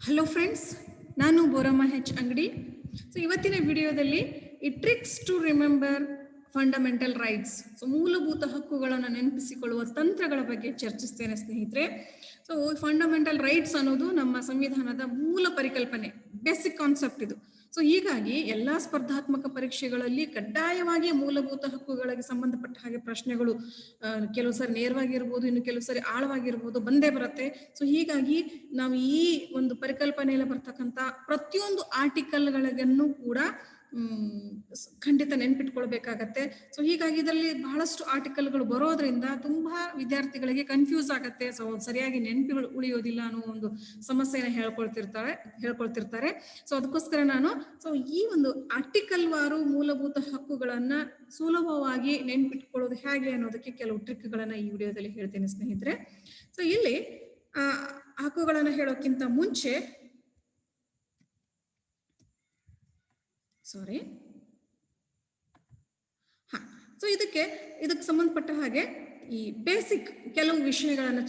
Hello friends, ನಾನು ಬೋರಮ್ಮ ಹೆಚ್ ಅಂಗಡಿ. So ಇವತ್ತಿನ ವಿಡಿಯೋದಲ್ಲಿ ಈ tricks to remember fundamental rights, so ಮೂಲಭೂತ ಹಕ್ಕುಗಳನ್ನು ನೆನಪಿಸಿಕೊಳ್ಳುವ ತಂತ್ರಗಳ ಬಗ್ಗೆ ಚರ್ಚಿಸ್ತೇನೆ ಸ್ನೇಹಿತರೆ. ಸೊ ಫಂಡಮೆಂಟಲ್ ರೈಟ್ಸ್ ಅನ್ನೋದು ನಮ್ಮ ಸಂವಿಧಾನದ ಮೂಲ ಪರಿಕಲ್ಪನೆ, ಬೇಸಿಕ್ ಕಾನ್ಸೆಪ್ಟ್ ಇದು. ಸೊ ಹೀಗಾಗಿ ಎಲ್ಲಾ ಸ್ಪರ್ಧಾತ್ಮಕ ಪರೀಕ್ಷೆಗಳಲ್ಲಿ ಕಡ್ಡಾಯವಾಗಿ ಮೂಲಭೂತ ಹಕ್ಕುಗಳಿಗೆ ಸಂಬಂಧಪಟ್ಟ ಹಾಗೆ ಪ್ರಶ್ನೆಗಳು ಕೆಲವು ಸರಿ ನೇರವಾಗಿರ್ಬೋದು, ಇನ್ನು ಕೆಲವು ಸರಿ ಆಳವಾಗಿರ್ಬೋದು, ಬಂದೇ ಬರುತ್ತೆ. ಸೊ ಹೀಗಾಗಿ ನಾವು ಈ ಒಂದು ಪರಿಕಲ್ಪನೆಯಲ್ಲಿ ಬರ್ತಕ್ಕಂಥ ಪ್ರತಿಯೊಂದು ಆರ್ಟಿಕಲ್ಗಳಿಗೂ ಕೂಡ ಖಂಡಿತ ನೆನ್ಪಿಟ್ಕೊಳ್ಬೇಕಾಗತ್ತೆ. ಸೊ ಹೀಗಾಗಿ ಇದರಲ್ಲಿ ಬಹಳಷ್ಟು ಆರ್ಟಿಕಲ್ಗಳು ಬರೋದ್ರಿಂದ ತುಂಬಾ ವಿದ್ಯಾರ್ಥಿಗಳಿಗೆ ಕನ್ಫ್ಯೂಸ್ ಆಗತ್ತೆ. ಸೊ ಸರಿಯಾಗಿ ನೆನಪುಗಳು ಉಳಿಯೋದಿಲ್ಲ ಅನ್ನೋ ಒಂದು ಸಮಸ್ಯೆನ ಹೇಳ್ಕೊಳ್ತಿರ್ತಾರೆ. ಸೊ ಅದಕ್ಕೋಸ್ಕರ ನಾನು ಈ ಒಂದು ಆರ್ಟಿಕಲ್ ವಾರು ಮೂಲಭೂತ ಹಕ್ಕುಗಳನ್ನ ಸುಲಭವಾಗಿ ನೆನ್ಪಿಟ್ಕೊಳ್ಳೋದು ಹೇಗೆ ಅನ್ನೋದಕ್ಕೆ ಕೆಲವು ಟ್ರಿಕ್ಗಳನ್ನ ಈ ವಿಡಿಯೋದಲ್ಲಿ ಹೇಳ್ತೇನೆ ಸ್ನೇಹಿತರೆ. ಸೊ ಇಲ್ಲಿ ಹಕ್ಕುಗಳನ್ನ ಹೇಳೋಕ್ಕಿಂತ ಮುಂಚೆ ಇದಕ್ಕೆ ಸಂಬಂಧಪಟ್ಟ ಹಾಗೆ ಈ ಬೇಸಿಕ್ ಕೆಲವು ವಿಷಯಗಳನ್ನು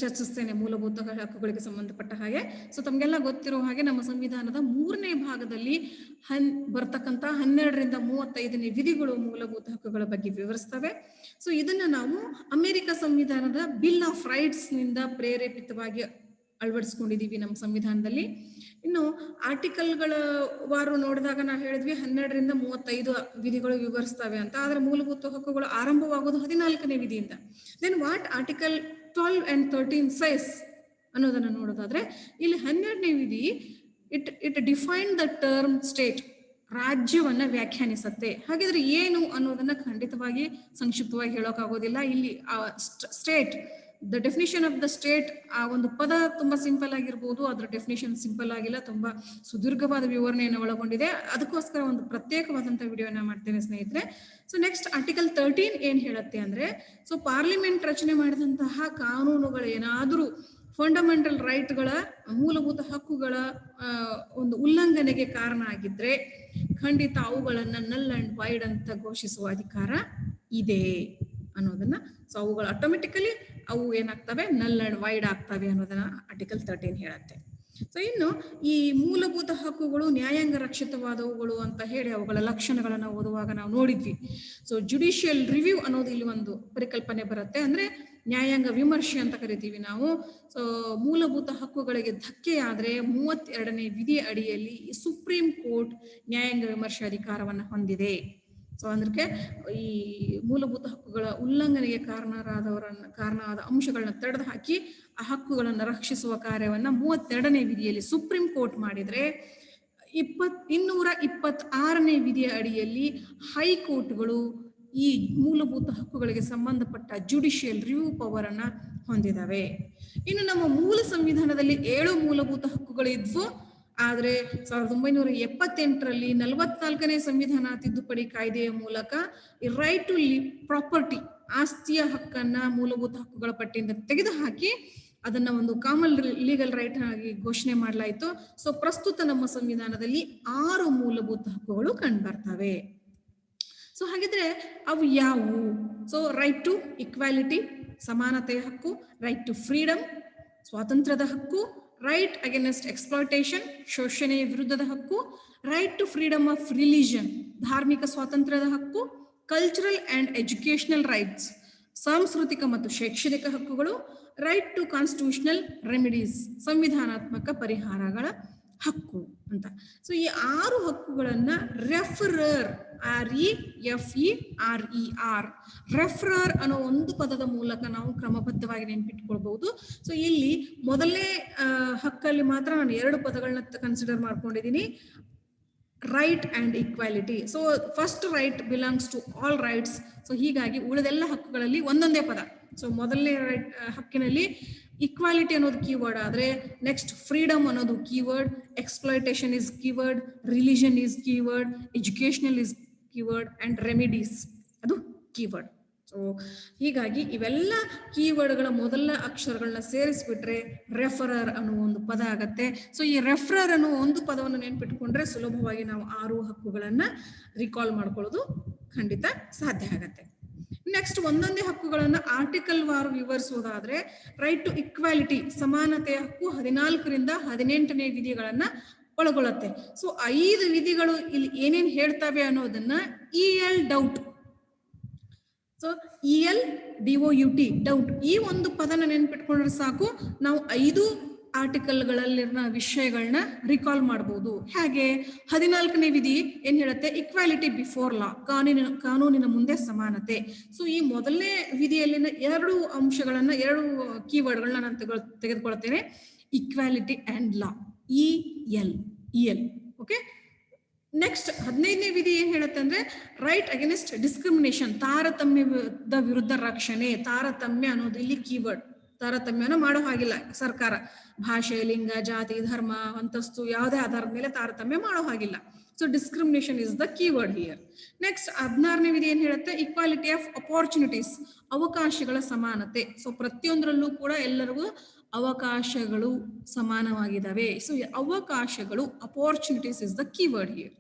ಚರ್ಚಿಸ್ತೇನೆ ಮೂಲಭೂತ ಹಕ್ಕುಗಳಿಗೆ ಸಂಬಂಧಪಟ್ಟ ಹಾಗೆ. ಸೊ ತಮಗೆಲ್ಲ ಗೊತ್ತಿರೋ ಹಾಗೆ ನಮ್ಮ ಸಂವಿಧಾನದ 3ನೇ ಭಾಗದಲ್ಲಿ ಬರ್ತಕ್ಕಂಥ 12ರಿಂದ 35ನೇ ವಿಧಿಗಳು ಮೂಲಭೂತ ಹಕ್ಕುಗಳ ಬಗ್ಗೆ ವಿವರಿಸ್ತವೆ. ಸೊ ಇದನ್ನ ನಾವು ಅಮೆರಿಕ ಸಂವಿಧಾನದ ಬಿಲ್ ಆಫ್ ರೈಟ್ಸ್ ನಿಂದ ಪ್ರೇರೇಪಿತವಾಗಿ ಅಳವಡಿಸ್ಕೊಂಡಿದೀವಿ ನಮ್ಮ ಸಂವಿಧಾನದಲ್ಲಿ. ಇನ್ನು ಆರ್ಟಿಕಲ್ಗಳ ವಾರು ನೋಡಿದಾಗ ನಾವು ಹೇಳಿದ್ವಿ 12ರಿಂದ 35 ವಿಧಿಗಳು ವಿವರಿಸ್ತವೆ ಅಂತ. ಆದ್ರೆ ಮೂಲಭೂತ ಹಕ್ಕುಗಳು ಆರಂಭವಾಗೋದು 14ನೇ ವಿಧಿಯಿಂದ. Then what article 12 and 13 says ಅನ್ನೋದನ್ನ ನೋಡೋದಾದ್ರೆ, ಇಲ್ಲಿ 12ನೇ ವಿಧಿ it define the term state, ರಾಜ್ಯವನ್ನ ವ್ಯಾಖ್ಯಾನಿಸತ್ತೆ. ಹಾಗಿದ್ರೆ ಏನು ಅನ್ನೋದನ್ನ ಖಂಡಿತವಾಗಿ ಸಂಕ್ಷಿಪ್ತವಾಗಿ ಹೇಳೋಕ್ಕಾಗೋದಿಲ್ಲ. ಇಲ್ಲಿ state, the definition of the state, ಆ ಒಂದು ಪದ ತುಂಬಾ ಸಿಂಪಲ್ ಆಗಿರ್ಬೋದು, ಅದ್ರ ಡೆಫಿನಿಷನ್ ಸಿಂಪಲ್ ಆಗಿಲ್ಲ, ತುಂಬಾ ಸುದೀರ್ಘವಾದ ವಿವರಣೆಯನ್ನು ಒಳಗೊಂಡಿದೆ. ಅದಕ್ಕೋಸ್ಕರ ಒಂದು ಪ್ರತ್ಯೇಕವಾದಂತಹ ವಿಡಿಯೋನ ಮಾಡ್ತೇನೆ ಸ್ನೇಹಿತರೆ. ಸೊ ನೆಕ್ಸ್ಟ್ ಆರ್ಟಿಕಲ್ 13 ಏನ್ ಹೇಳುತ್ತೆ ಅಂದ್ರೆ, ಸೊ ಪಾರ್ಲಿಮೆಂಟ್ ರಚನೆ ಮಾಡಿದಂತಹ ಕಾನೂನುಗಳು ಏನಾದರೂ ಫಂಡಮೆಂಟಲ್ ರೈಟ್ಗಳ, ಮೂಲಭೂತ ಹಕ್ಕುಗಳ ಒಂದು ಉಲ್ಲಂಘನೆಗೆ ಕಾರಣ ಆಗಿದ್ರೆ ಖಂಡಿತ ಅವುಗಳನ್ನ ನಲ್ ಅಂಡ್ ವೈಡ್ ಅಂತ ಘೋಷಿಸುವ ಅಧಿಕಾರ ಇದೆ ಅನ್ನೋದನ್ನ. ಸೊ ಅವುಗಳು ಆಟೋಮೆಟಿಕಲಿ ಅವು ಏನಾಗ್ತವೆ, ನಲ್ ಅಂಡ್ ವೈಡ್ ಆಗ್ತವೆ ಅನ್ನೋದನ್ನ ಆರ್ಟಿಕಲ್ 13 ಹೇಳುತ್ತೆ. ಸೊ ಇನ್ನು ಈ ಮೂಲಭೂತ ಹಕ್ಕುಗಳು ನ್ಯಾಯಾಂಗ ರಕ್ಷಿತವಾದವುಗಳು ಅಂತ ಹೇಳಿ ಅವುಗಳ ಲಕ್ಷಣಗಳನ್ನ ಓದುವಾಗ ನಾವು ನೋಡಿದ್ವಿ. ಸೊ ಜುಡಿಷಿಯಲ್ ರಿವ್ಯೂ ಅನ್ನೋದು ಇಲ್ಲಿ ಒಂದು ಪರಿಕಲ್ಪನೆ ಬರುತ್ತೆ. ಅಂದ್ರೆ ನ್ಯಾಯಾಂಗ ವಿಮರ್ಶೆ ಅಂತ ಕರಿತೀವಿ ನಾವು. ಸೊ ಮೂಲಭೂತ ಹಕ್ಕುಗಳಿಗೆ ಧಕ್ಕೆ ಆದ್ರೆ 32ನೇ ವಿಧಿ ಅಡಿಯಲ್ಲಿ ಸುಪ್ರೀಂ ಕೋರ್ಟ್ ನ್ಯಾಯಾಂಗ ವಿಮರ್ಶೆ ಅಧಿಕಾರವನ್ನ ಹೊಂದಿದೆ. ಸೊ ಅಂದ್ರೆ ಈ ಮೂಲಭೂತ ಹಕ್ಕುಗಳ ಉಲ್ಲಂಘನೆಗೆ ಕಾರಣವಾದ ಅಂಶಗಳನ್ನ ತಡೆದು ಹಾಕಿ ಆ ಹಕ್ಕುಗಳನ್ನು ರಕ್ಷಿಸುವ ಕಾರ್ಯವನ್ನ 32ನೇ ವಿಧಿಯಲ್ಲಿ ಸುಪ್ರೀಂ ಕೋರ್ಟ್ ಮಾಡಿದ್ರೆ, 226ನೇ ವಿಧಿಯ ಅಡಿಯಲ್ಲಿ ಹೈಕೋರ್ಟ್ಗಳು ಈ ಮೂಲಭೂತ ಹಕ್ಕುಗಳಿಗೆ ಸಂಬಂಧಪಟ್ಟ ಜುಡಿಷಿಯಲ್ ರಿವ್ಯೂ ಪವರ್ ಅನ್ನ ಹೊಂದಿದಾವೆ. ಇನ್ನು ನಮ್ಮ ಮೂಲ ಸಂವಿಧಾನದಲ್ಲಿ 7 ಮೂಲಭೂತ ಹಕ್ಕುಗಳು ಇದ್ವು. ಆದ್ರೆ 1978ರಲ್ಲಿ 44ನೇ ಸಂವಿಧಾನ ತಿದ್ದುಪಡಿ ಕಾಯ್ದೆಯ ಮೂಲಕ ಈ ರೈಟ್ ಟು ಪ್ರಾಪರ್ಟಿ, ಆಸ್ತಿಯ ಹಕ್ಕನ್ನ ಮೂಲಭೂತ ಹಕ್ಕುಗಳ ಪಟ್ಟಿಯಿಂದ ತೆಗೆದುಹಾಕಿ ಅದನ್ನ ಒಂದು ಕಾಮನ್ ಲೀಗಲ್ ರೈಟ್ ಆಗಿ ಘೋಷಣೆ ಮಾಡಲಾಯಿತು. ಸೊ ಪ್ರಸ್ತುತ ನಮ್ಮ ಸಂವಿಧಾನದಲ್ಲಿ 6 ಮೂಲಭೂತ ಹಕ್ಕುಗಳು ಕಂಡುಬರ್ತವೆ. ಸೊ ಹಾಗಿದ್ರೆ ಅವು ಯಾವುವು? ಸೊ ರೈಟ್ ಟು ಇಕ್ವಾಲಿಟಿ, ಸಮಾನತೆಯ ಹಕ್ಕು, ರೈಟ್ ಟು ಫ್ರೀಡಮ್, ಸ್ವಾತಂತ್ರ್ಯದ ಹಕ್ಕು, ರೈಟ್ ಅಗೇನ್ಸ್ಟ್ ಎಕ್ಸ್ಪ್ಲಾಯ್ಟೇಷನ್, ಶೋಷಣೆಯ ವಿರುದ್ಧದ ಹಕ್ಕು, right to freedom of religion, ಧಾರ್ಮಿಕ ಸ್ವಾತಂತ್ರ್ಯದ ಹಕ್ಕು, ಕಲ್ಚರಲ್ ಅಂಡ್ ಎಜುಕೇಶನಲ್ ರೈಟ್ಸ್, ಸಾಂಸ್ಕೃತಿಕ ಮತ್ತು ಶೈಕ್ಷಣಿಕ ಹಕ್ಕುಗಳು, ರೈಟ್ ಟು ಕಾನ್ಸ್ಟಿಟ್ಯೂಷನಲ್ ರೆಮಿಡೀಸ್, ಸಂವಿಧಾನಾತ್ಮಕ ಪರಿಹಾರಗಳ ಹಕ್ಕು ಅಂತ. ಸೊ ಈ 6 ಹಕ್ಕುಗಳನ್ನ ರೆಫರರ್, ರೆಫರರ್ ಅನ್ನೋ ಒಂದು ಪದದ ಮೂಲಕ ನಾವು ಕ್ರಮಬದ್ಧವಾಗಿ ನೆನ್ಪಿಟ್ಕೊಳ್ಬಹುದು. ಸೊ ಇಲ್ಲಿ ಮೊದಲನೇ ಹಕ್ಕಲ್ಲಿ ಮಾತ್ರ ನಾನು 2 ಪದಗಳನ್ನ ಕನ್ಸಿಡರ್ ಮಾಡ್ಕೊಂಡಿದ್ದೀನಿ, right and equality. So first right belongs to all rights. So ಹೀಗಾಗಿ ಉಳಿದೆಲ್ಲ ಹಕ್ಕುಗಳಲ್ಲಿ ಒಂದೊಂದೇ ಪದ. ಸೊ ಮೊದಲನೇ ರೈಟ್ ಹಕ್ಕಿನಲ್ಲಿ ಈಕ್ವಾಲಿಟಿ ಅನ್ನೋದು ಕೀವರ್ಡ್ ಆದ್ರೆ, ನೆಕ್ಸ್ಟ್ ಫ್ರೀಡಮ್ ಅನ್ನೋದು keyword, exploitation is keyword, religion is keyword, educational is keyword and remedies ಅದು ಕೀವರ್ಡ್. ಸೊ ಹೀಗಾಗಿ ಇವೆಲ್ಲ ಕೀವರ್ಡ್ಗಳ ಮೊದಲ ಅಕ್ಷರಗಳನ್ನ ಸೇರಿಸ್ಬಿಟ್ರೆ ರೆಫರರ್ ಅನ್ನೋ ಒಂದು ಪದ ಆಗತ್ತೆ. ಸೊ ಈ ರೆಫರರ್ ಅನ್ನೋ ಒಂದು ಪದವನ್ನು ನೆನ್ಪಿಟ್ಕೊಂಡ್ರೆ ಸುಲಭವಾಗಿ ನಾವು 6 ಹಕ್ಕುಗಳನ್ನ ರಿಕಾಲ್ ಮಾಡ್ಕೊಳ್ಳೋದು ಖಂಡಿತ ಸಾಧ್ಯ ಆಗತ್ತೆ. ನೆಕ್ಸ್ಟ್ ಒಂದೊಂದೇ ಹಕ್ಕುಗಳನ್ನ ಆರ್ಟಿಕಲ್ ವಾರು ವಿವರಿಸುವುದಾದ್ರೆ ರೈಟ್ ಟು ಇಕ್ವಾಲಿಟಿ ಸಮಾನತೆಯ ಹಕ್ಕು 14ರಿಂದ 18ನೇ ವಿಧಿಗಳನ್ನ ಒಳಗೊಳ್ಳುತ್ತೆ. ಸೊ 5 ವಿಧಿಗಳು ಇಲ್ಲಿ ಏನೇನ್ ಹೇಳ್ತವೆ ಅನ್ನೋದನ್ನ EL doubt. So ELDOUT doubt ಈ ಒಂದು ಪದನ ನೆನ್ಪಿಟ್ಕೊಂಡ್ರೆ ಸಾಕು, ನಾವು 5 ಆರ್ಟಿಕಲ್ಗಳಲ್ಲಿನ ವಿಷಯಗಳನ್ನ ರಿಕಾಲ್ ಮಾಡಬಹುದು. ಹಾಗೆ 14ನೇ ವಿಧಿ ಏನ್ ಹೇಳುತ್ತೆ, ಇಕ್ವಾಲಿಟಿ ಬಿಫೋರ್ ಲಾ, ಕಾನೂನಿನ ಮುಂದೆ ಸಮಾನತೆ. ಸೊ ಈ ಮೊದಲನೇ ವಿಧಿಯಲ್ಲಿನ 2 ಅಂಶಗಳನ್ನ 2 ಕೀವರ್ಡ್ಗಳನ್ನ ನಾನು ತೆಗೆದುಕೊಳ್ತೇನೆ, equality and law, EL. Okay, next 15ನೇ ವಿಧಿ ಏನ್ ಹೇಳುತ್ತೆ ಅಂದ್ರೆ ರೈಟ್ ಅಗೇನ್ಸ್ಟ್ ಡಿಸ್ಕ್ರಿಮಿನೇಷನ್, ತಾರತಮ್ಯದ ವಿರುದ್ಧ ರಕ್ಷಣೆ. ತಾರತಮ್ಯ ಅನ್ನೋದು ಇಲ್ಲಿ ಕೀವರ್ಡ್. ತಾರತಮ್ಯನ ಮಾಡೋ ಹಾಗಿಲ್ಲ ಸರ್ಕಾರ, ಭಾಷೆ, ಲಿಂಗ, ಜಾತಿ, ಧರ್ಮ, ಅಂತಸ್ತು ಯಾವುದೇ ಆಧಾರದ ಮೇಲೆ ತಾರತಮ್ಯ ಮಾಡೋ ಹಾಗಿಲ್ಲ. So discrimination is the keyword here. Next 16ನೇ ವಿಧಿ ಏನ್ ಹೇಳುತ್ತೆ, ಇಕ್ವಾಲಿಟಿ ಆಫ್ ಅಪಾರ್ಚುನಿಟೀಸ್, ಅವಕಾಶಗಳ ಸಮಾನತೆ. ಸೊ ಪ್ರತಿಯೊಂದರಲ್ಲೂ ಕೂಡ ಎಲ್ಲರಿಗೂ ಅವಕಾಶಗಳು ಸಮಾನವಾಗಿದ್ದಾವೆ. ಸೊ ಅವಕಾಶಗಳು, opportunities is the keyword here.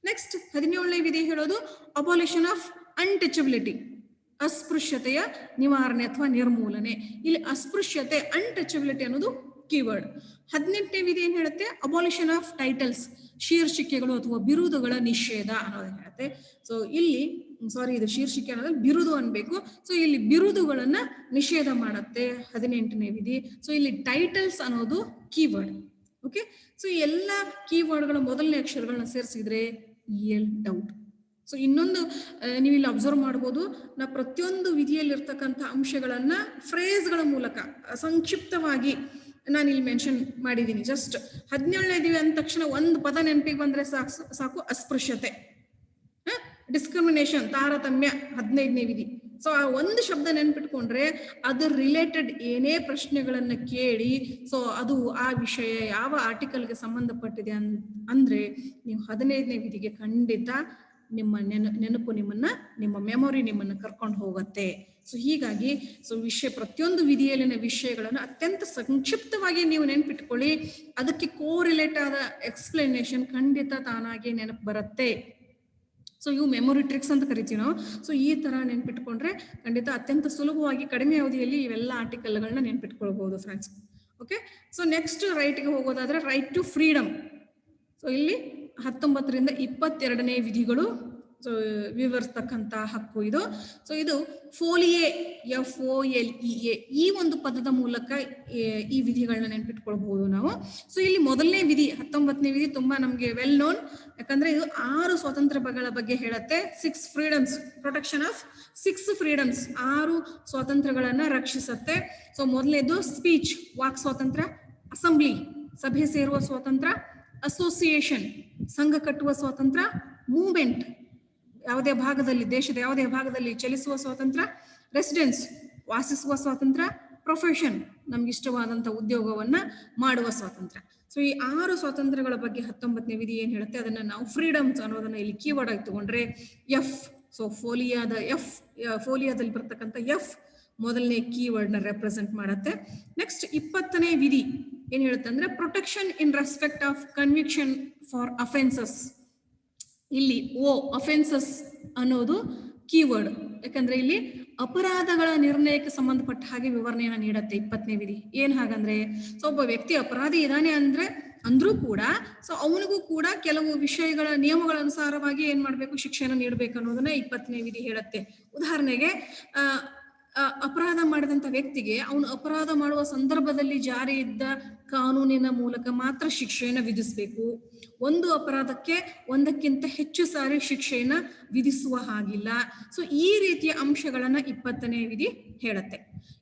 Next 17ನೇ ವಿಧಿ ಹೇಳೋದು ಅಬಾಲಿಷನ್ ಆಫ್ ಅನ್ಟಚಬಿಲಿಟಿ, ಅಸ್ಪೃಶ್ಯತೆಯ ನಿವಾರಣೆ ಅಥವಾ ನಿರ್ಮೂಲನೆ. ಇಲ್ಲಿ ಅಸ್ಪೃಶ್ಯತೆ, ಅನ್ಟಚಬಿಲಿಟಿ ಅನ್ನೋದು ಕೀವರ್ಡ್. 18ನೇ ವಿಧಿ ಏನ್ ಹೇಳುತ್ತೆ, ಅಬಾಲಿಷನ್ ಆಫ್ ಟೈಟಲ್ಸ್, ಶೀರ್ಷಿಕೆಗಳು ಅಥವಾ ಬಿರುದುಗಳ ನಿಷೇಧ ಅನ್ನೋದನ್ನ ಹೇಳುತ್ತೆ. ಸೊ ಇಲ್ಲಿ ಇದು ಶೀರ್ಷಿಕೆ ಅನ್ನೋದ್ರಲ್ಲಿ ಬಿರುದು ಅನ್ಬೇಕು. ಸೊ ಇಲ್ಲಿ ಬಿರುದುಗಳನ್ನ ನಿಷೇಧ ಮಾಡುತ್ತೆ 18ನೇ ವಿಧಿ. ಸೊ ಇಲ್ಲಿ ಟೈಟಲ್ಸ್ ಅನ್ನೋದು ಕೀವರ್ಡ್. ಓಕೆ, ಸೊ ಎಲ್ಲ ಕೀವರ್ಡ್ಗಳ ಮೊದಲನೇ ಅಕ್ಷರಗಳನ್ನ ಸೇರಿಸಿದ್ರೆ EL ಡೌಟ್. ಸೊ ಇನ್ನೊಂದು ನೀವು ಇಲ್ಲಿ ಅಬ್ಸರ್ವ್ ಮಾಡ್ಬೋದು, ನಾ ಪ್ರತಿಯೊಂದು ವಿಧಿಯಲ್ಲಿರ್ತಕ್ಕಂಥ ಅಂಶಗಳನ್ನ ಫ್ರೇಸ್ಗಳ ಮೂಲಕ ಸಂಕ್ಷಿಪ್ತವಾಗಿ ನಾನು ಇಲ್ಲಿ ಮೆನ್ಷನ್ ಮಾಡಿದ್ದೀನಿ. ಜಸ್ಟ್ 17ನೇ ವಿಧಿ ಅಂದ ತಕ್ಷಣ ಒಂದು ಪದ ನೆನಪಿಗೆ ಬಂದ್ರೆ ಸಾಕು, ಅಸ್ಪೃಶ್ಯತೆ, ಡಿಸ್ಕ್ರಿಮಿನೇಷನ್, ತಾರತಮ್ಯ 15ನೇ ವಿಧಿ. ಸೊ ಆ ಒಂದು ಶಬ್ದ ನೆನ್ಪಿಟ್ಕೊಂಡ್ರೆ ಅದರ ರಿಲೇಟೆಡ್ ಏನೇ ಪ್ರಶ್ನೆಗಳನ್ನ ಕೇಳಿ, ಸೊ ಅದು ಆ ವಿಷಯ ಯಾವ ಆರ್ಟಿಕಲ್ಗೆ ಸಂಬಂಧಪಟ್ಟಿದೆ ಅಂದ್ರೆ ನೀವು 15ನೇ ವಿಧಿಗೆ ಖಂಡಿತ ನಿಮ್ಮ ನೆನಪು ನಿಮ್ಮ ಮೆಮೊರಿ ನಿಮ್ಮನ್ನ ಕರ್ಕೊಂಡು ಹೋಗುತ್ತೆ. ಸೊ ಹೀಗಾಗಿ ಪ್ರತಿಯೊಂದು ವಿಧಿಯಲ್ಲಿನ ವಿಷಯಗಳನ್ನು ಅತ್ಯಂತ ಸಂಕ್ಷಿಪ್ತವಾಗಿ ನೀವು ನೆನ್ಪಿಟ್ಕೊಳ್ಳಿ. ಅದಕ್ಕೆ ಕೋರಿಲೇಟ್ ಆದ ಎಕ್ಸ್ಪ್ಲನೇಷನ್ ಖಂಡಿತ ತಾನಾಗಿ ನೆನಪು ಬರುತ್ತೆ. ಸೊ ಇವು ಮೆಮೊರಿ ಟ್ರಿಕ್ಸ್ ಅಂತ ಕರಿತೀವಿ ನಾವು. ಸೊ ಈ ತರ ನೆನ್ಪಿಟ್ಕೊಂಡ್ರೆ ಖಂಡಿತ ಅತ್ಯಂತ ಸುಲಭವಾಗಿ ಕಡಿಮೆ ಅವಧಿಯಲ್ಲಿ ಇವೆಲ್ಲ ಆರ್ಟಿಕಲ್ಗಳನ್ನ ನೆನ್ಪಿಟ್ಕೊಳ್ಬಹುದು ಫ್ರೆಂಡ್ಸ್. ಓಕೆ, ಸೊ ನೆಕ್ಸ್ಟ್ ರೈಟ್ಗೆ ಹೋಗೋದಾದ್ರೆ ರೈಟ್ ಟು ಫ್ರೀಡಮ್. ಸೊ ಇಲ್ಲಿ 19ರಿಂದ 22ನೇ ವಿಧಿಗಳು ವಿವರಿಸ್ತಕ್ಕಂಥ ಹಕ್ಕು ಇದು. ಸೊ ಇದು ಫೋಲಿಯೆ, FOLEA ಈ ಒಂದು ಪದದ ಮೂಲಕ ಈ ವಿಧಿಗಳನ್ನ ನೆನ್ಪಿಟ್ಕೊಳ್ಬಹುದು ನಾವು. ಸೊ ಇಲ್ಲಿ ಮೊದಲನೇ ವಿಧಿ 19ನೇ ವಿಧಿ ತುಂಬಾ ನಮ್ಗೆ ವೆಲ್ ನೋನ್, ಯಾಕಂದ್ರೆ ಇದು 6 ಸ್ವಾತಂತ್ರ್ಯಗಳ ಬಗ್ಗೆ ಹೇಳುತ್ತೆ. 6 ಫ್ರೀಡಮ್ಸ್, ಪ್ರೊಟೆಕ್ಷನ್ ಆಫ್ 6 ಫ್ರೀಡಮ್ಸ್, 6 ಸ್ವಾತಂತ್ರ್ಯಗಳನ್ನ ರಕ್ಷಿಸುತ್ತೆ. ಸೊ ಮೊದಲನೇದು ಸ್ಪೀಚ್, ವಾಕ್ ಸ್ವಾತಂತ್ರ್ಯ, ಅಸೆಂಬ್ಲಿ, ಸಭೆ ಸೇರುವ ಸ್ವಾತಂತ್ರ್ಯ, ಅಸೋಸಿಯೇಷನ್, ಸಂಘ ಕಟ್ಟುವ ಸ್ವಾತಂತ್ರ್ಯ, ಮೂವ್ಮೆಂಟ್, ಯಾವುದೇ ಭಾಗದಲ್ಲಿ, ದೇಶದ ಯಾವುದೇ ಭಾಗದಲ್ಲಿ ಚಲಿಸುವ ಸ್ವಾತಂತ್ರ್ಯ, ರೆಸಿಡೆನ್ಸ್, ವಾಸಿಸುವ ಸ್ವಾತಂತ್ರ್ಯ, ಪ್ರೊಫೆಷನ್, ನಮ್ಗೆ ಇಷ್ಟವಾದಂತ ಉದ್ಯೋಗವನ್ನ ಮಾಡುವ ಸ್ವಾತಂತ್ರ್ಯ. ಸೊ ಈ 6 ಸ್ವಾತಂತ್ರ್ಯಗಳ ಬಗ್ಗೆ 19ನೇ ವಿಧಿ ಏನ್ ಹೇಳುತ್ತೆ ಅದನ್ನ ನಾವು ಫ್ರೀಡಮ್ಸ್ ಅನ್ನೋದನ್ನ ಇಲ್ಲಿ ಕೀವರ್ಡ್ ಆಗಿ ತಗೊಂಡ್ರೆ F. ಸೊ ಫೋಲಿಯಾದಲ್ಲಿ ಬರ್ತಕ್ಕಂಥ F ಮೊದಲನೇ ಕೀವರ್ಡ್ ನ ರೆಪ್ರೆಸೆಂಟ್ ಮಾಡುತ್ತೆ. ನೆಕ್ಸ್ಟ್ 20ನೇ ವಿಧಿ ಏನ್ ಹೇಳುತ್ತೆ ಅಂದ್ರೆ protection in respect of conviction for offences. ಇಲ್ಲಿ ಅಫೆನ್ಸಸ್ ಅನ್ನೋದು ಕೀವರ್ಡ್, ಯಾಕಂದ್ರೆ ಇಲ್ಲಿ ಅಪರಾಧಗಳ ನಿರ್ಣಯಕ್ಕೆ ಸಂಬಂಧಪಟ್ಟ ಹಾಗೆ ವಿವರಣೆಯನ್ನ ನೀಡುತ್ತೆ 20ನೇ ವಿಧಿ. ಏನ್ ಹಾಗಂದ್ರೆ, ಸೊ ಒಬ್ಬ ವ್ಯಕ್ತಿ ಅಪರಾಧಿ ಇದ್ದಾನೆ ಅಂದ್ರೂ ಕೂಡ ಸೊ ಅವನಿಗೂ ಕೂಡ ಕೆಲವು ವಿಷಯಗಳ ನಿಯಮಗಳ ಅನುಸಾರವಾಗಿ ಏನ್ ಮಾಡ್ಬೇಕು, ಶಿಕ್ಷೆಯನ್ನು ನೀಡಬೇಕು ಅನ್ನೋದನ್ನ 20ನೇ ವಿಧಿ ಹೇಳುತ್ತೆ. ಉದಾಹರಣೆಗೆ ಅಪರಾಧ ಮಾಡಿದಂತ ವ್ಯಕ್ತಿಗೆ ಅವನು ಅಪರಾಧ ಮಾಡುವ ಸಂದರ್ಭದಲ್ಲಿ ಜಾರಿ ಇದ್ದ ಕಾನೂನಿನ ಮೂಲಕ ಮಾತ್ರ ಶಿಕ್ಷೆಯನ್ನು ವಿಧಿಸಬೇಕು. ಒಂದು ಅಪರಾಧಕ್ಕೆ ಒಂದಕ್ಕಿಂತ ಹೆಚ್ಚು ಸಾರಿ ಶಿಕ್ಷೆಯನ್ನ ವಿಧಿಸುವ ಹಾಗಿಲ್ಲ. ಸೊ ಈ ರೀತಿಯ ಅಂಶಗಳನ್ನ 20ನೇ ವಿಧಿ ಹೇಳುತ್ತೆ.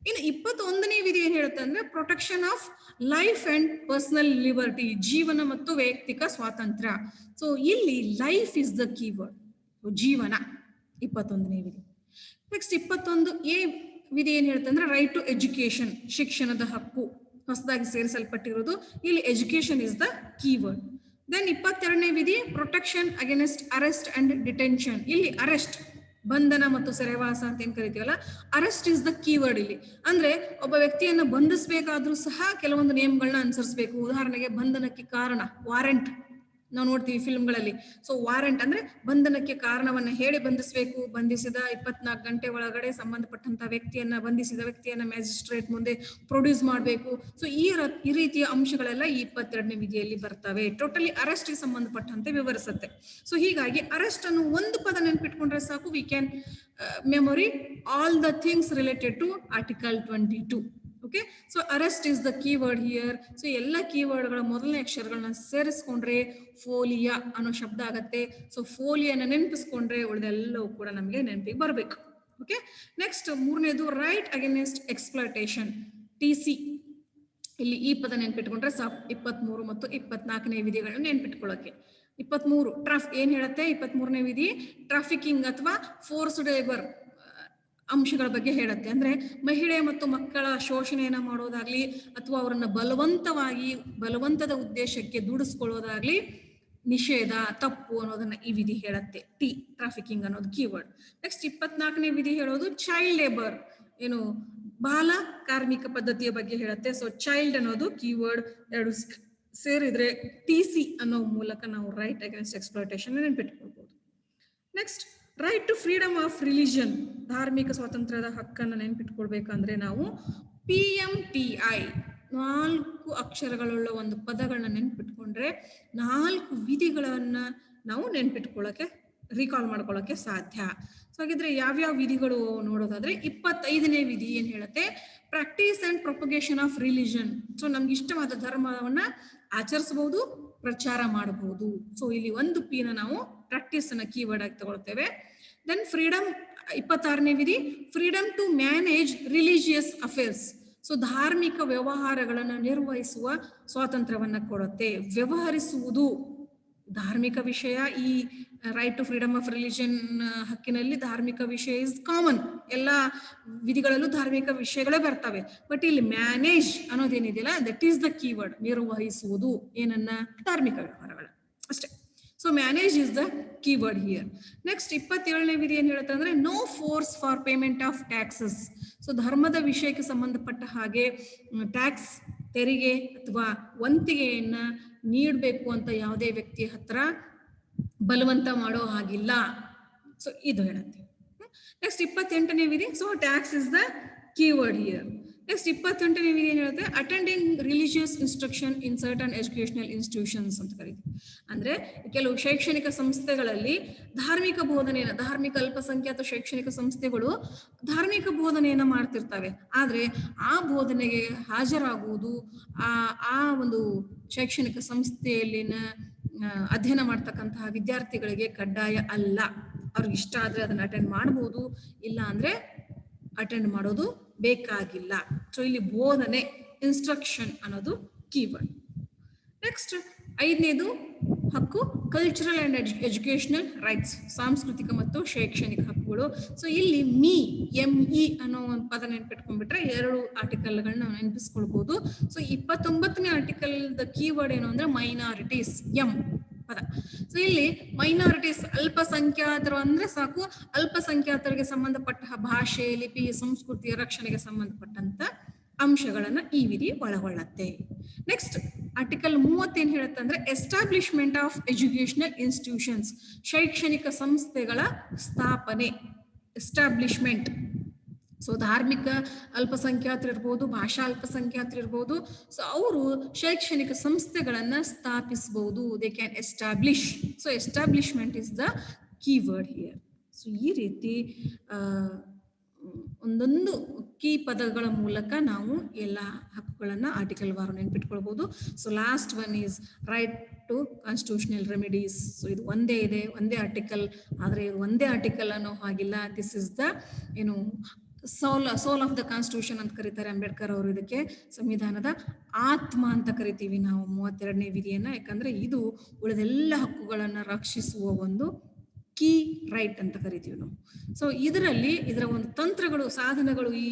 ಇನ್ನು 21ನೇ ವಿಧಿ ಏನ್ ಹೇಳುತ್ತೆ ಅಂದ್ರೆ protection of life and personal liberty, ಜೀವನ ಮತ್ತು ವೈಯಕ್ತಿಕ ಸ್ವಾತಂತ್ರ್ಯ. ಸೊ ಇಲ್ಲಿ ಲೈಫ್ ಇಸ್ ದ ಕೀವರ್ಡ್, ಜೀವನ 21ನೇ ವಿಧಿ. ನೆಕ್ಸ್ಟ್ 21A ವಿಧಿ ಏನ್ ಹೇಳುತ್ತೆ ಅಂದ್ರೆ ರೈಟ್ ಟು ಎಜುಕೇಶನ್, ಶಿಕ್ಷಣದ ಹಕ್ಕು ಹೊಸದಾಗಿ ಸೇರಿಸಲ್ಪಟ್ಟಿರೋದು. ಇಲ್ಲಿ education is the keyword. Then 22ನೇ ವಿಧಿ protection against arrest and detention. ಇಲ್ಲಿ ಅರೆಸ್ಟ್, ಬಂಧನ ಮತ್ತು ಸೆರೆವಾಸ ಅಂತ ಏನ್ ಕರಿತೀವಲ್ಲ, ಅರೆಸ್ಟ್ ಇಸ್ ದ ಕೀವರ್ಡ್ ಇಲ್ಲಿ. ಅಂದ್ರೆ ಒಬ್ಬ ವ್ಯಕ್ತಿಯನ್ನ ಬಂಧಿಸಬೇಕಾದ್ರೂ ಸಹ ಕೆಲವೊಂದು ನಿಯಮಗಳನ್ನ ಅನುಸರಿಸಬೇಕು. ಉದಾಹರಣೆಗೆ ಬಂಧನಕ್ಕೆ ಕಾರಣ ವಾರೆಂಟ್, ನಾವು ನೋಡ್ತೀವಿ ಫಿಲ್ಮ್ಗಳಲ್ಲಿ. ಸೊ ವಾರೆಂಟ್ ಅಂದ್ರೆ ಬಂಧನಕ್ಕೆ ಕಾರಣವನ್ನ ಹೇಳಿ ಬಂಧಿಸಬೇಕು, ಬಂಧಿಸಿದ 24 ಗಂಟೆ ಒಳಗಡೆ ಸಂಬಂಧಪಟ್ಟಂತ ಬಂಧಿಸಿದ ವ್ಯಕ್ತಿಯನ್ನ ಮ್ಯಾಜಿಸ್ಟ್ರೇಟ್ ಮುಂದೆ ಪ್ರೊಡ್ಯೂಸ್ ಮಾಡಬೇಕು. ಸೊ ಈ ರೀತಿಯ ಅಂಶಗಳೆಲ್ಲ ಈ 22ನೇ ವಿಧಿಯಲ್ಲಿ ಬರ್ತವೆ. ಟೋಟಲಿ ಅರೆಸ್ಟ್ ಗೆ ಸಂಬಂಧಪಟ್ಟಂತೆ ವಿವರಿಸುತ್ತೆ. ಸೊ ಹೀಗಾಗಿ ಅರೆಸ್ಟ್ ಅನ್ನು ಒಂದು ಪದ ನೆನ್ಪಿಟ್ಕೊಂಡ್ರೆ ಸಾಕು, we can memory all the things related to article 22. Okay, so arrest is the keyword here. So ಎಲ್ಲ ಕೀವರ್ಡ್ಗಳ ಮೊದಲನೇ ಅಕ್ಷರಗಳನ್ನ ಸೇರಿಸ್ಕೊಂಡ್ರೆ ಫೋಲಿಯಾ ಅನ್ನೋ ಶಬ್ದ ಆಗತ್ತೆ. ಸೊ ಫೋಲಿಯಾನ ನೆನಪಿಸ್ಕೊಂಡ್ರೆ ಉಳಿದೆಲ್ಲವೂ ಕೂಡ ನಮಗೆ ನೆನಪಿಗೆ ಬರಬೇಕು. ಓಕೆ, ನೆಕ್ಸ್ಟ್ ಮೂರನೇದು ರೈಟ್ ಅಗೇನೆಸ್ಟ್ ಎಕ್ಸ್ಪ್ಲಾಯ್ಟೇಷನ್, TC. ಇಲ್ಲಿ ಈ ಪದ ನೆನ್ಪಿಟ್ಕೊಂಡ್ರೆ ಸಾಕು 23 ಮತ್ತು 24ನೇ ವಿಧಿಗಳನ್ನ ನೆನ್ಪಿಟ್ಕೊಳ್ಳೋಕೆ. 23 ಏನ್ ಹೇಳುತ್ತೆ? 23ನೇ ವಿಧಿ ಟ್ರಾಫಿಕಿಂಗ್ ಅಥವಾ ಫೋರ್ಸ್ಡ್ ಲೇಬರ್ ಅಂಶಗಳ ಬಗ್ಗೆ ಹೇಳುತ್ತೆ. ಅಂದ್ರೆ ಮಹಿಳೆ ಮತ್ತು ಮಕ್ಕಳ ಶೋಷಣೆಯನ್ನ ಮಾಡೋದಾಗ್ಲಿ ಅಥವಾ ಅವರನ್ನ ಬಲವಂತದ ಉದ್ದೇಶಕ್ಕೆ ದುಡಿಸ್ಕೊಳ್ಳೋದಾಗ್ಲಿ ನಿಷೇಧ, ತಪ್ಪು ಅನ್ನೋದನ್ನ ಈ ವಿಧಿ ಹೇಳುತ್ತೆ. ಟ್ರಾಫಿಕಿಂಗ್ ಅನ್ನೋದು ಕೀವರ್ಡ್. ನೆಕ್ಸ್ಟ್ 24ನೇ ವಿಧಿ ಹೇಳೋದು ಚೈಲ್ಡ್ ಲೇಬರ್, ಏನು ಬಾಲ ಕಾರ್ಮಿಕ ಪದ್ಧತಿಯ ಬಗ್ಗೆ ಹೇಳುತ್ತೆ. ಸೊ ಚೈಲ್ಡ್ ಅನ್ನೋದು ಕೀವರ್ಡ್, ಎರಡು ಸೇರಿದ್ರೆ TC ಅನ್ನೋ ಮೂಲಕ ನಾವು ರೈಟ್ ಅಗೇನ್ಸ್ಟ್ ಎಕ್ಸ್ಪ್ಲಾಯ್ಟೇಷನ್ ನೆನ್ಪಿಟ್ಕೊಳ್ಬಹುದು. Next right to freedom of religion, ಧಾರ್ಮಿಕ ಸ್ವಾತಂತ್ರ್ಯದ ಹಕ್ಕನ್ನು ನೆನ್ಪಿಟ್ಕೊಳ್ಬೇಕಂದ್ರೆ ನಾವು PMTI 4 ಅಕ್ಷರಗಳುಳ್ಳ ಒಂದು ಪದಗಳನ್ನ ನೆನ್ಪಿಟ್ಕೊಂಡ್ರೆ 4 ವಿಧಿಗಳನ್ನ ನಾವು ನೆನ್ಪಿಟ್ಕೊಳ್ಳೋಕೆ ರೀಕಾಲ್ ಮಾಡ್ಕೊಳ್ಳೋಕೆ ಸಾಧ್ಯ. ಸೊ ಹಾಗಿದ್ರೆ ಯಾವ್ಯಾವ ವಿಧಿಗಳು ನೋಡೋದಾದ್ರೆ 25ನೇ ವಿಧಿ ಏನ್ ಹೇಳುತ್ತೆ? Practice and propagation of religion. So ನಮ್ಗೆ ಇಷ್ಟವಾದ ಧರ್ಮವನ್ನ ಆಚರಿಸಬಹುದು, ಪ್ರಚಾರ ಮಾಡಬಹುದು. ಸೊ ಇಲ್ಲಿ ಒಂದು P ನ ನಾವು ಪ್ರಾಕ್ಟೀಸ್ ಅನ್ನ ಕೀವರ್ಡ್ ಆಗಿ ತಗೊಳ್ತೇವೆ. ದೆನ್ ಫ್ರೀಡಮ್ 26ನೇ ವಿಧಿ freedom to manage religious affairs. So ಧಾರ್ಮಿಕ ವ್ಯವಹಾರಗಳನ್ನು ನಿರ್ವಹಿಸುವ ಸ್ವಾತಂತ್ರ್ಯವನ್ನ ಕೊಡುತ್ತೆ. ವ್ಯವಹರಿಸುವುದು ಧಾರ್ಮಿಕ ವಿಷಯ. ಈ right to freedom of religion ಹಕ್ಕಿನಲ್ಲಿ ಧಾರ್ಮಿಕ ವಿಷಯ ಇಸ್ ಕಾಮನ್, ಎಲ್ಲ ವಿಧಿಗಳಲ್ಲೂ ಧಾರ್ಮಿಕ ವಿಷಯಗಳೇ ಬರ್ತವೆ. ಬಟ್ ಇಲ್ಲಿ ಮ್ಯಾನೇಜ್ ಅನ್ನೋದೇನಿದೆಯಲ್ಲ, ದಟ್ ಈಸ್ ದ ಕೀವರ್ಡ್. ನಿರ್ವಹಿಸುವುದು ಏನನ್ನ? ಧಾರ್ಮಿಕ ವ್ಯವಹಾರಗಳ ಅಷ್ಟೇ. So manage is the keyword here. Next 27ನೇ ವಿಧಿ ಏನ್ ಹೇಳುತ್ತೆ ಅಂದ್ರೆ no force for payment of taxes. So ಧರ್ಮದ ವಿಷಯಕ್ಕೆ ಸಂಬಂಧಪಟ್ಟ ಹಾಗೆ ಟ್ಯಾಕ್ಸ್, ತೆರಿಗೆ ಅಥವಾ ವಂತಿಗೆಯನ್ನ ನೀಡಬೇಕು ಅಂತ ಯಾವುದೇ ವ್ಯಕ್ತಿಯ ಹತ್ರ ಬಲವಂತ ಮಾಡೋ ಹಾಗಿಲ್ಲ. ಸೊ ಇದು ಹೇಳುತ್ತೆ. ನೆಕ್ಸ್ಟ್ 28ನೇ ವಿಧಿ, so tax is the keyword here. Next 28ನೇ ವಿಧಿ ಏನ್ ಹೇಳುತ್ತೆ? Attending religious instruction in certain educational institutions ಅಂತ ಕರೀತೀವಿ. ಅಂದ್ರೆ ಕೆಲವು ಶೈಕ್ಷಣಿಕ ಸಂಸ್ಥೆಗಳಲ್ಲಿ ಧಾರ್ಮಿಕ ಅಲ್ಪಸಂಖ್ಯಾತ ಶೈಕ್ಷಣಿಕ ಸಂಸ್ಥೆಗಳು ಧಾರ್ಮಿಕ ಬೋಧನೆಯನ್ನ ಮಾಡ್ತಿರ್ತವೆ. ಆದ್ರೆ ಆ ಬೋಧನೆಗೆ ಹಾಜರಾಗುವುದು ಆ ಒಂದು ಶೈಕ್ಷಣಿಕ ಸಂಸ್ಥೆಯಲ್ಲಿನ ಅಧ್ಯಯನ ಮಾಡ್ತಕ್ಕಂತಹ ವಿದ್ಯಾರ್ಥಿಗಳಿಗೆ ಕಡ್ಡಾಯ ಅಲ್ಲ. ಅವ್ರಿಗೆ ಇಷ್ಟ ಆದ್ರೆ ಅದನ್ನ ಅಟೆಂಡ್ ಮಾಡಬಹುದು, ಇಲ್ಲ ಅಂದ್ರೆ ಅಟೆಂಡ್ ಮಾಡೋದು ಬೇಕಾಗಿಲ್ಲ. ಸೊ ಇಲ್ಲಿ ಬೋಧನೆ, ಇನ್ಸ್ಟ್ರಕ್ಷನ್ ಅನ್ನೋದು ಕೀವರ್ಡ್. ನೆಕ್ಸ್ಟ್ 5ನೇದು ಹಕ್ಕು ಕಲ್ಚರಲ್ ಅಂಡ್ ಎಜುಕೇಶನಲ್ ರೈಟ್ಸ್, ಸಾಂಸ್ಕೃತಿಕ ಮತ್ತು ಶೈಕ್ಷಣಿಕ ಹಕ್ಕುಗಳು. ಸೊ ಇಲ್ಲಿ ME ಅನ್ನೋ ಒಂದು ಪದ ನೆನ್ಪಿಟ್ಕೊಂಡ್ಬಿಟ್ರೆ 2 ಆರ್ಟಿಕಲ್ಗಳನ್ನ ನೆನಪಿಸ್ಕೊಳ್ಬಹುದು. ಸೊ 29ನೇ ಆರ್ಟಿಕಲ್ ದ ಕೀವರ್ಡ್ ಏನು ಅಂದ್ರೆ ಮೈನಾರಿಟೀಸ್, M ಪದ. ಸೊ ಇಲ್ಲಿ ಮೈನಾರಿಟೀಸ್ ಅಲ್ಪಸಂಖ್ಯಾತರು ಅಂದ್ರೆ ಸಾಕು, ಅಲ್ಪಸಂಖ್ಯಾತರಿಗೆ ಸಂಬಂಧಪಟ್ಟ ಭಾಷೆ, ಲಿಪಿ, ಸಂಸ್ಕೃತಿಯ ರಕ್ಷಣೆಗೆ ಸಂಬಂಧಪಟ್ಟಂತ ಅಂಶಗಳನ್ನ ಈ ವಿಧಿ ಒಳಗೊಳ್ಳತ್ತೆ. ನೆಕ್ಸ್ಟ್ ಆರ್ಟಿಕಲ್ 30 ಏನ್ ಹೇಳುತ್ತೆ ಅಂದ್ರೆ ಎಸ್ಟಾಬ್ಲಿಷ್ಮೆಂಟ್ ಆಫ್ ಎಜುಕೇಶನಲ್ ಇನ್ಸ್ಟಿಟ್ಯೂಷನ್ಸ್, ಶೈಕ್ಷಣಿಕ ಸಂಸ್ಥೆಗಳ ಸ್ಥಾಪನೆ, ಎಸ್ಟಾಬ್ಲಿಷ್ಮೆಂಟ್. ಸೊ ಧಾರ್ಮಿಕ ಅಲ್ಪಸಂಖ್ಯಾತರು ಇರ್ಬೋದು, ಭಾಷಾ ಅಲ್ಪಸಂಖ್ಯಾತರು ಇರ್ಬೋದು. ಸೊ ಅವರು ಶೈಕ್ಷಣಿಕ ಸಂಸ್ಥೆಗಳನ್ನ ಸ್ಥಾಪಿಸಬಹುದು, they can establish. So establishment is the keyword here. So ಈ ರೀತಿ ಒಂದೊಂದು ಕೀ ಪದಗಳ ಮೂಲಕ ನಾವು ಎಲ್ಲ ಹಕ್ಕುಗಳನ್ನ ಆರ್ಟಿಕಲ್ ವಾರು ನೆನ್ಪಿಟ್ಕೊಳ್ಬಹುದು. So last one is right to constitutional remedies. So ಇದು ಒಂದೇ ಆರ್ಟಿಕಲ್, ಆದ್ರೆ ಇದು ಒಂದೇ ಆರ್ಟಿಕಲ್ ಅನ್ನೋ ಹಾಗಿಲ್ಲ. This is the soul of the constitution ಅಂತ ಕರೀತಾರೆ ಅಂಬೇಡ್ಕರ್ ಅವರು. ಇದಕ್ಕೆ ಸಂವಿಧಾನದ ಆತ್ಮ ಅಂತ ಕರಿತೀವಿ ನಾವು 32ನೇ ವಿಧಿಯನ್ನ. ಯಾಕಂದ್ರೆ ಇದು ಉಳಿದೆಲ್ಲ ಹಕ್ಕುಗಳನ್ನ ರಕ್ಷಿಸುವ ಒಂದು ಕೀ ರೈಟ್ ಅಂತ ಕರಿತೀವಿ ನಾವು. ಸೊ ಇದರ ಒಂದು ತಂತ್ರಗಳು, ಸಾಧನಗಳು, ಈ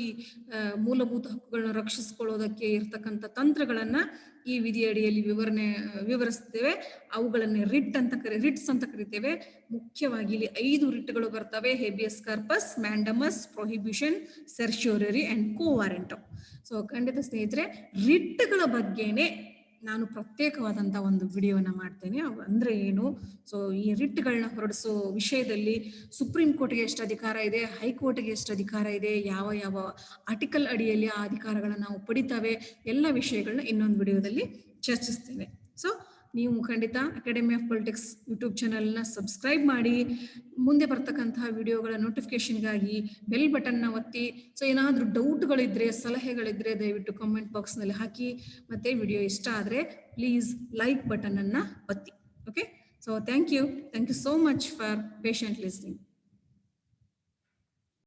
ಮೂಲಭೂತ ಹಕ್ಕುಗಳನ್ನ ರಕ್ಷಿಸಿಕೊಳ್ಳೋದಕ್ಕೆ ಇರ್ತಕ್ಕಂಥ ತಂತ್ರಗಳನ್ನ ಈ ವಿಧಿಯಡಿಯಲ್ಲಿ ವಿವರಿಸ್ತೇವೆ. ಅವುಗಳನ್ನ ರಿಟ್ಸ್ ಅಂತ ಕರಿತೇವೆ. ಮುಖ್ಯವಾಗಿ ಇಲ್ಲಿ 5 ರಿಟ್ಗಳು ಬರ್ತವೆ: habeas corpus, mandamus, prohibition, certiorari and quo warranto. So ಖಂಡಿತ ಸ್ನೇಹಿತರೆ, ರಿಟ್ಗಳ ಬಗ್ಗೆನೆ ನಾನು ಪ್ರತ್ಯೇಕವಾದಂಥ ಒಂದು ವಿಡಿಯೋನ ಮಾಡ್ತೇನೆ. ಅಂದರೆ ಏನು, ಸೊ ಈ ರಿಟ್ಗಳನ್ನ ಹೊರಡಿಸೋ ವಿಷಯದಲ್ಲಿ ಸುಪ್ರೀಂ ಕೋರ್ಟ್ಗೆ ಎಷ್ಟು ಅಧಿಕಾರ ಇದೆ, ಹೈಕೋರ್ಟ್ಗೆ ಎಷ್ಟು ಅಧಿಕಾರ ಇದೆ, ಯಾವ ಯಾವ ಆರ್ಟಿಕಲ್ ಅಡಿಯಲ್ಲಿ ಆ ಅಧಿಕಾರಗಳನ್ನ ನಾವು ಪಡಿತಾವೆ, ಎಲ್ಲ ವಿಷಯಗಳನ್ನ ಇನ್ನೊಂದು ವಿಡಿಯೋದಲ್ಲಿ ಚರ್ಚಿಸ್ತೇನೆ. ಸೊ ನೀವು ಖಂಡಿತ ಅಕಾಡೆಮಿ ಆಫ್ ಪೊಲಿಟಿಕ್ಸ್ ಯೂಟ್ಯೂಬ್ ಚಾನಲ್ನ ಸಬ್ಸ್ಕ್ರೈಬ್ ಮಾಡಿ, ಮುಂದೆ ಬರ್ತಕ್ಕಂತಹ ವಿಡಿಯೋಗಳ ನೋಟಿಫಿಕೇಶನ್ಗಾಗಿ ಬೆಲ್ ಬಟನ್ನ ಒತ್ತಿ. ಸೊ ಏನಾದರೂ ಡೌಟ್ಗಳಿದ್ರೆ, ಸಲಹೆಗಳಿದ್ರೆ ದಯವಿಟ್ಟು ಕಾಮೆಂಟ್ ಬಾಕ್ಸ್ನಲ್ಲಿ ಹಾಕಿ. ಮತ್ತೆ ವಿಡಿಯೋ ಇಷ್ಟ ಆದರೆ ಪ್ಲೀಸ್ ಲೈಕ್ ಬಟನನ್ನು ಒತ್ತಿ. Okay, so thank you so much for patient listening.